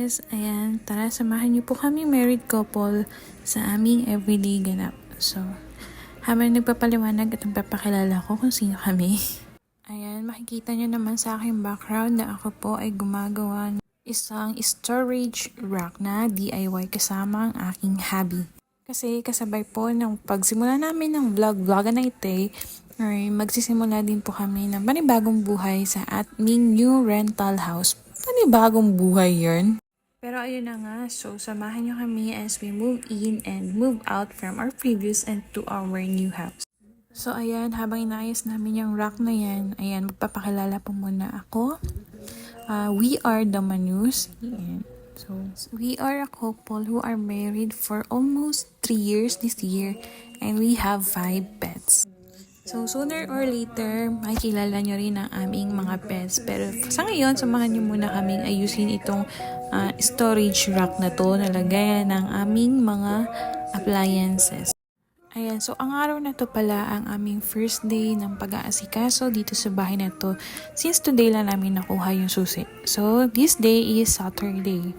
guys! Ayan, tara samahan niyo po kami married couple sa aming everyday ganap. So, habang nagpapaliwanag at nagpapakilala ko kung sino kami. Ayan, makikita niyo naman sa aking background na ako po ay gumagawa ng isang storage rack na DIY kasama ang aking hubby. Kasi kasabay po ng pagsimula namin ng vlog-vlogan na ito ay magsisimula din po kami ng panibagong buhay sa aming new rental house. Panibagong buhay yun. Pero ayun na nga, so samahan nyo kami as we move in and move out from our previous and to our new house. So ayan, habang inaayos namin yung rack na yan, ayan, magpapakilala po muna ako. We are the Manus. Ayan. So, we are a couple who are married for almost 3 years this year and we have 5 pets. So, sooner or later, makikilala nyo rin ang aming mga pets. Pero sa ngayon, samahan nyo muna kaming ayusin itong storage rack na to na lagayan ng aming mga appliances. Ayan, so ang araw na to pala ang aming first day ng pag-aasikaso dito sa bahay na to since today lang namin nakuha yung susi. So, this day is Saturday.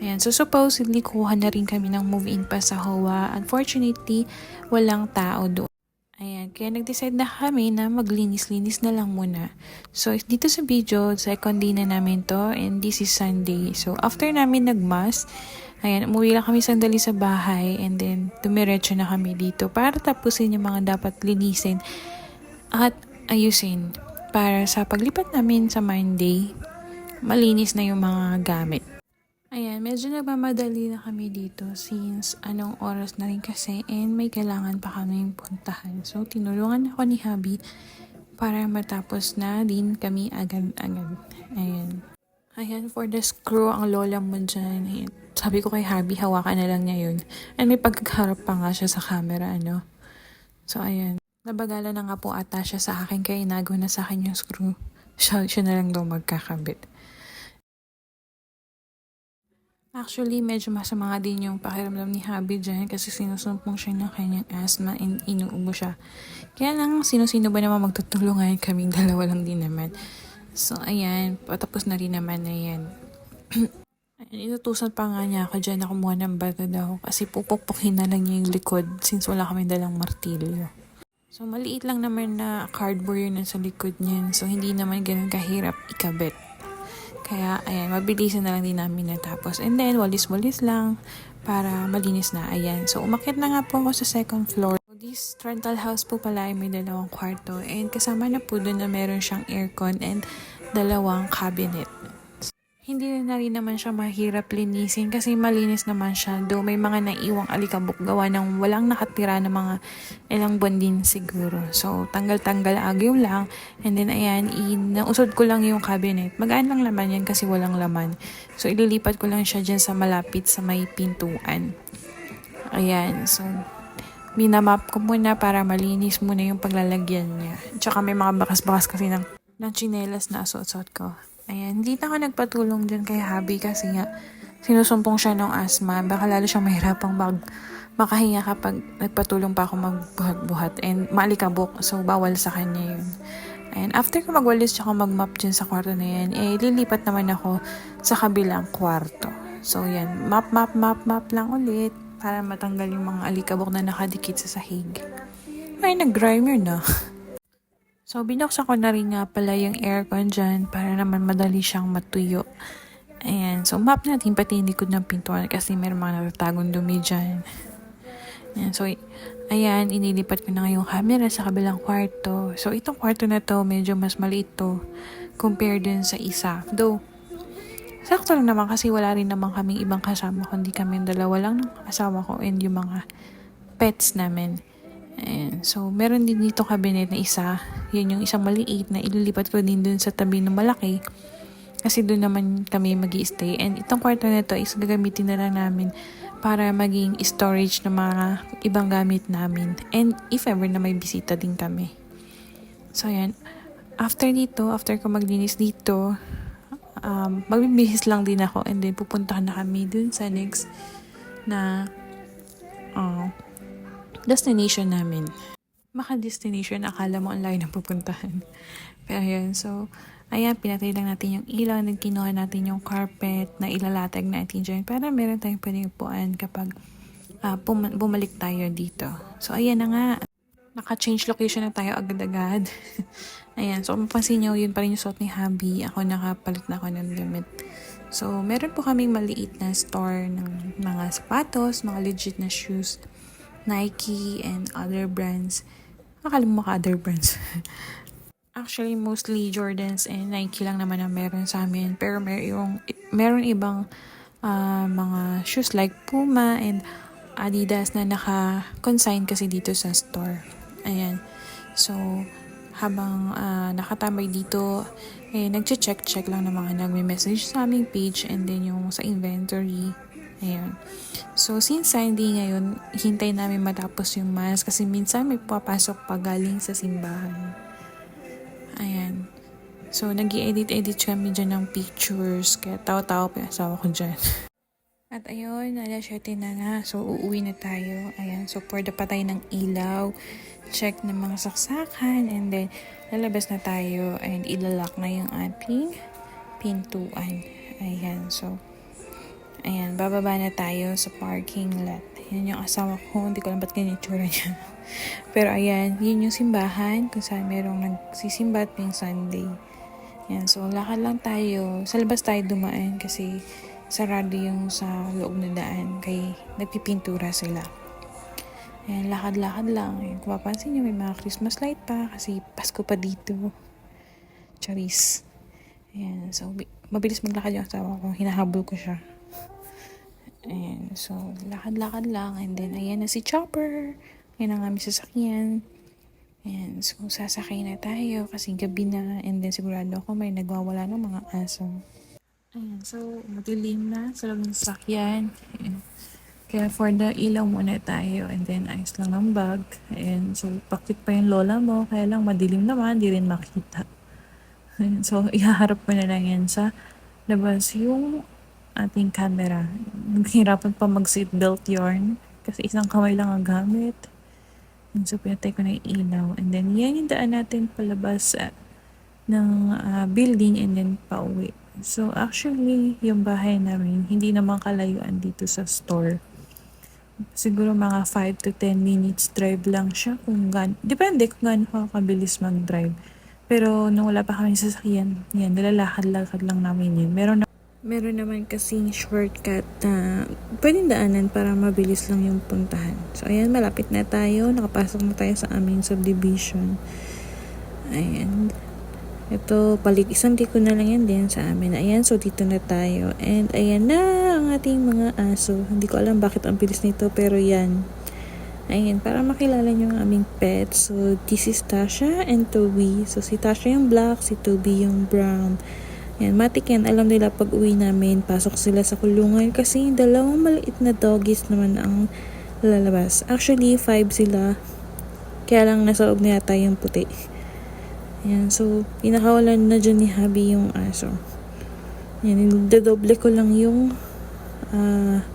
Ayan, so supposedly kuha na rin kami ng move-in pa sa HOA. Unfortunately, walang tao doon. Ayan, kaya nag-decide na kami na maglinis-linis na lang muna. So, dito sa video, second day na namin to and this is Sunday. So, after namin nag-mass, ayan, umuwi lang kami sandali sa bahay and then dumiretso na kami dito para tapusin yung mga dapat linisin at ayusin para sa paglipat namin sa Monday, malinis na yung mga gamit. Ayan, medyo nagmamadali na kami dito since anong oras na rin kasi and may kailangan pa kaming puntahan. So, tinulungan ako ni hubby para matapos na din kami agad-agad. Ayan. Ayan, for the screw, ang lola mo dyan. Ayan. Sabi ko kay hubby, hawakan na lang niya yun. And may pagkakarap pa nga siya sa camera, ano. So, ayan. Nabagala na nga po ata siya sa akin kaya inago na sa akin yung screw. Siya na lang daw magkakabit. Actually, medyo masama nga din yung pakiramdam ni hubby dyan kasi sinusumpong siya ng kanyang asthma and inuubo siya. Kaya lang, sino-sino ba naman magtutulungan, kaming dalawa lang din naman. So, ayan, patapos na rin naman na yan. Inutusan pa nga niya ako dyan na kumuha ng bata daw kasi pupukpukin na lang niya yung likod since wala kami dalang martilyo. So, maliit lang naman na cardboard yun sa likod niyan. So, hindi naman ganun kahirap ikabit. Kaya, ayan, mabilisan na lang din namin natapos. And then, walis-walis lang para malinis na. Ayan. So, umakyat na nga po ako sa second floor. So, this rental house po pala ay may 2 kwarto. And kasama na po doon na meron siyang aircon and 2 cabinet. Hindi na rin naman siya mahirap linisin kasi malinis naman siya. Though may mga naiwang alikabok gawa ng walang nakatira na mga ilang buwan din siguro. So, tanggal-tanggal agyo lang. And then, ayan, nausod ko lang yung cabinet. Magaan lang laman yan kasi walang laman. So, ililipat ko lang siya dyan sa malapit sa may pintuan. Ayan, so, minamap ko muna para malinis muna yung paglalagyan niya. Tsaka may mga bakas-bakas kasi ng tsinelas na suot-suot ko. Ayan, hindi na ako nagpatulong dyan kay hubby kasi nga sinusumpong siya ng asthma. Baka lalo siyang mahirapang makahinga kapag nagpatulong pa ako magbuhat-buhat and maalikabok. So, bawal sa kanya yun. Ayan, after ko magwalis tsaka magmap dyan sa kwarto na yan, lilipat naman ako sa kabilang kwarto. So, yan, map lang ulit para matanggal yung mga alikabok na nakadikit sa sahig. Ay, nag-grimer na. So, binuksan ko na rin nga pala yung aircon dyan para naman madali siyang matuyo. Ayan. So, map natin pati yung likod ng pintuan kasi meron mga natatagong dumi dyan. Ayan. So, ayan. Inilipat ko na nga yung camera sa kabilang kwarto. So, itong kwarto na to, medyo mas maliit to compare dun sa isa. Though, sakto lang naman kasi wala rin naman kaming ibang kasama kundi kami dalawa lang ng asawa ko and yung mga pets namin. Ayan. So, meron din dito cabinet na isa. Yan yung isang maliit na ililipat ko din dun sa tabi ng malaki. Kasi dun naman kami mag-i-stay. And itong kwarto na to is gagamitin na lang namin para maging storage ng mga ibang gamit namin. And if ever na may bisita din kami. So, ayan. After ko maglinis dito, magbibihis lang din ako. And then, pupuntahan na kami dun sa next na destination namin. Maka-destination, akala mo online na pupuntahan. Pero yun, so, Ayan, pinatay lang natin yung ilaw and then kinuha natin yung carpet na ilalatag natin dyan para meron tayong pwedeng upuan kapag bumalik tayo dito. So, ayan na nga. Naka-change location na tayo agad-agad. Ayan, so mapansin nyo, yun pa rin yung suot ni hubby. Ako nakapalit na ako ng damit. So, meron po kaming maliit na store ng mga sapatos, mga legit na shoes, Nike and other brands. Akala mo other brands. Actually, mostly Jordans and Nike lang naman ang meron sa amin. Pero meron ibang mga shoes like Puma and Adidas na naka-consign kasi dito sa store. Ayan. So, habang nakatambay dito, nagche-check lang ng mga nagme-message sa aming page and then yung sa inventory. Ayan. So, since Sunday ngayon, hintay namin matapos yung mass kasi minsan may papasok pa galing sa simbahan. Ayan. So, nag-i-edit kami dyan ng pictures. Kaya tawa-tawa pa yung asawa ko dyan. At ayun, alas 7 na nga. So, uuwi na tayo. Ayan. So, pour the patay ng ilaw. Check ng mga saksakan. And then, lalabas na tayo. And ilalak na yung ating pintuan. Ayan. So, ayan. Bababa na tayo sa parking lot. Yan yung asawa ko. Hindi ko alam ba't ganyan itsura niya. Pero ayan, yun yung simbahan kung saan merong nagsisimba at yung Sunday. Ayan, so lakad lang tayo. Sa labas tayo dumaan kasi sarado yung sa loob na daan. Kaya nagpipintura sila. Ayan, lakad-lakad lang. Ayan, kung mapansin nyo, may mga Christmas light pa kasi Pasko pa dito. Charis. Ayan, so mabilis maglakad yung asawa ko. Hinahabol ko siya. Ayan, so lakad-lakad lang. And then, ayan na si Chopper. Ayan ang aming sasakyan. Ayan, so sasakay na tayo kasi gabi na. And then sigurado ako may nagwawala ng mga aso. Ayan, so madilim na sa loob ng sasakyan. Ayan. Kaya for the ilaw muna tayo. And then ayos lang ng bag. Ayan, so pakit pa yung lola mo. Kaya lang madilim naman, di rin makita. Ayan, so ihaharap ko na lang yan sa labas yung ating camera. Naghirapan pa mag-seatbelt yarn. Kasi isang kamay lang ang gamit. And so, pinatay ko na yung ilaw. And then, yan yung daan natin palabas ng building and then pauwi. So, actually, yung bahay namin, hindi naman kalayuan dito sa store. Siguro mga 5 to 10 minutes drive lang siya. Depende kung gaano ka kabilis mag-drive. Pero, nung wala pa kami sasakyan, yan, nilalakad-lakad lang namin yun. Meron naman kasing shortcut na pwedeng daanan para mabilis lang yung puntahan. So, ayan, malapit na tayo. Nakapasok na tayo sa aming subdivision. Ayan. Ito, isang tiko na lang yan din sa amin. Ayan, so dito na tayo. And ayan na ang ating mga aso. Hindi ko alam bakit ang bilis nito, pero yan. Ayan, para makilala nyo ang aming pet. So, this is Tasha and Toby. So, si Tasha yung black, si Toby yung brown. Yan, matik yan. Alam nila pag uwi namin, pasok sila sa kulungan kasi dalawang maliit na doggies naman ang lalabas. Actually, 5 sila. Kaya lang nasa loob na yata yung puti. Yan, so, pinakawalan na dyan ni hubby yung aso. Yan, dadoble ko lang yung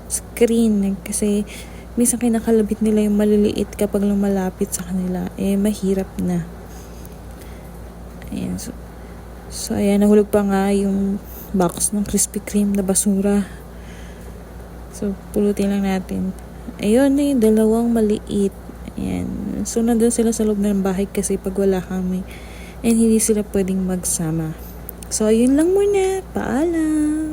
screen kasi minsan kinakalabit nila yung maliliit kapag lumalapit sa kanila. Mahirap na. Ayan, So, ayan, nahulog pa nga yung box ng Krispy Kreme na basura. So, pulutin lang natin. Ayun dalawang maliit. Ayan. So, nandun sila sa loob ng bahay kasi pag wala kami. And hindi sila pwedeng magsama. So, ayun lang muna. Paalam!